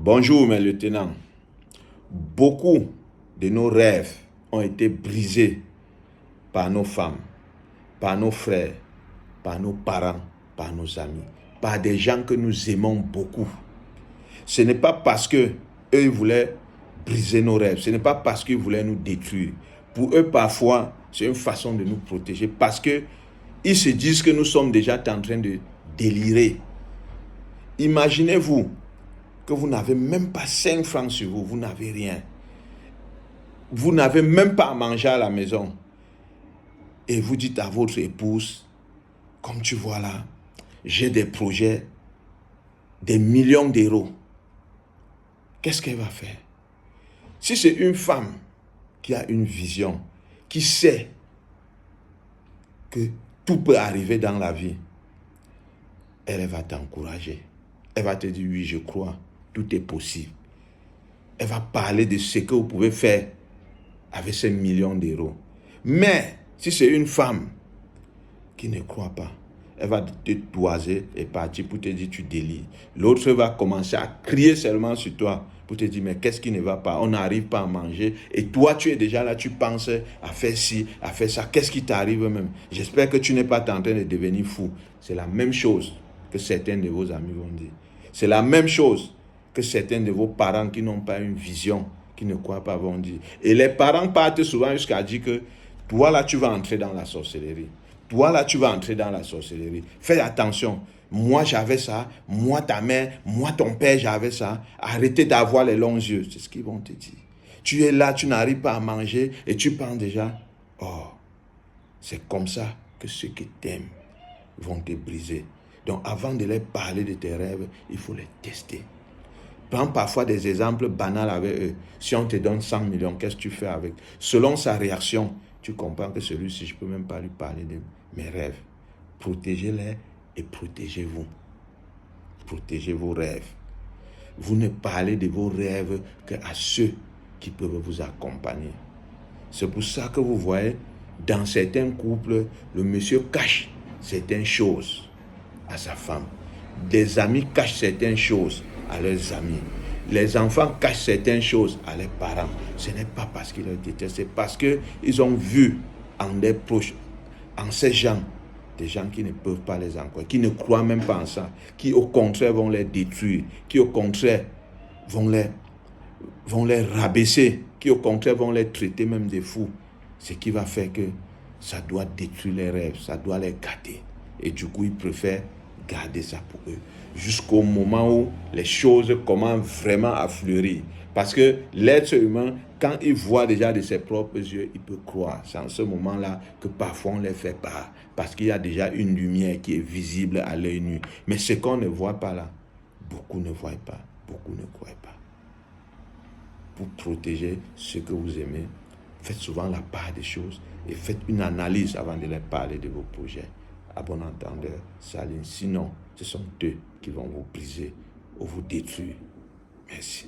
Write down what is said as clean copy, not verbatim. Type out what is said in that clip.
Bonjour mes lieutenants. Beaucoup de nos rêves ont été brisés par nos femmes, par nos frères, par nos parents, par nos amis, par des gens que nous aimons beaucoup. Ce n'est pas parce que eux ils voulaient briser nos rêves, ce n'est pas parce qu'ils voulaient nous détruire. Pour eux, parfois, c'est une façon de nous protéger parce que ils se disent que nous sommes déjà en train de délirer. Imaginez-vous que vous n'avez même pas 5 francs sur vous, vous n'avez rien. Vous n'avez même pas à manger à la maison. Et vous dites à votre épouse, comme tu vois là, j'ai des projets, des millions d'euros. Qu'est-ce qu'elle va faire? Si c'est une femme qui a une vision, qui sait que tout peut arriver dans la vie, elle va t'encourager. Elle va te dire, oui, je crois, tout est possible. Elle va parler de ce que vous pouvez faire avec ces millions d'euros. Mais si c'est une femme qui ne croit pas, elle va te toiser et partir pour te dire tu délires. L'autre va commencer à crier seulement sur toi pour te dire mais qu'est-ce qui ne va pas? On n'arrive pas à manger. Et toi tu es déjà là, tu penses à faire ci, à faire ça. Qu'est-ce qui t'arrive même? J'espère que tu n'es pas en train de devenir fou. C'est la même chose que certains de vos amis vont dire. C'est la même chose que certains de vos parents qui n'ont pas une vision, qui ne croient pas, vont dire. Et les parents partent souvent jusqu'à dire que toi là tu vas entrer dans la sorcellerie. Toi là tu vas entrer dans la sorcellerie. Fais attention. Moi j'avais ça, moi ta mère, moi ton père j'avais ça. Arrêtez d'avoir les longs yeux. C'est ce qu'ils vont te dire. Tu es là, tu n'arrives pas à manger et tu penses déjà, oh, c'est comme ça que ceux qui t'aiment vont te briser. Donc avant de leur parler de tes rêves, il faut les tester. Prends parfois des exemples banals avec eux. Si on te donne 100 millions, qu'est-ce que tu fais avec? Selon sa réaction, tu comprends que celui-ci, je ne peux même pas lui parler de mes rêves. Protégez-les et protégez-vous. Protégez vos rêves. Vous ne parlez de vos rêves qu'à ceux qui peuvent vous accompagner. C'est pour ça que vous voyez, dans certains couples, le monsieur cache certaines choses à sa femme. Des amis cachent certaines choses à leurs amis. Les enfants cachent certaines choses à leurs parents. Ce n'est pas parce qu'ils les détestent, c'est parce qu'ils ont vu en des proches, en ces gens, des gens qui ne peuvent pas les encourager, qui ne croient même pas en ça, qui au contraire vont les détruire, qui au contraire vont les rabaisser, qui au contraire vont les traiter même de fous. Ce qui va faire que ça doit détruire les rêves, ça doit les gâter. Et du coup, ils préfèrent garder ça pour eux. Jusqu'au moment où les choses commencent vraiment à fleurir. Parce que l'être humain, quand il voit déjà de ses propres yeux, il peut croire. C'est en ce moment-là que parfois on les fait part. Parce qu'il y a déjà une lumière qui est visible à l'œil nu. Mais ce qu'on ne voit pas là, beaucoup ne voient pas, beaucoup ne croient pas. Pour protéger ceux que vous aimez, faites souvent la part des choses et faites une analyse avant de leur parler de vos projets. À bon entendeur, Saline. Sinon, ce sont eux qui vont vous briser ou vous détruire. Merci.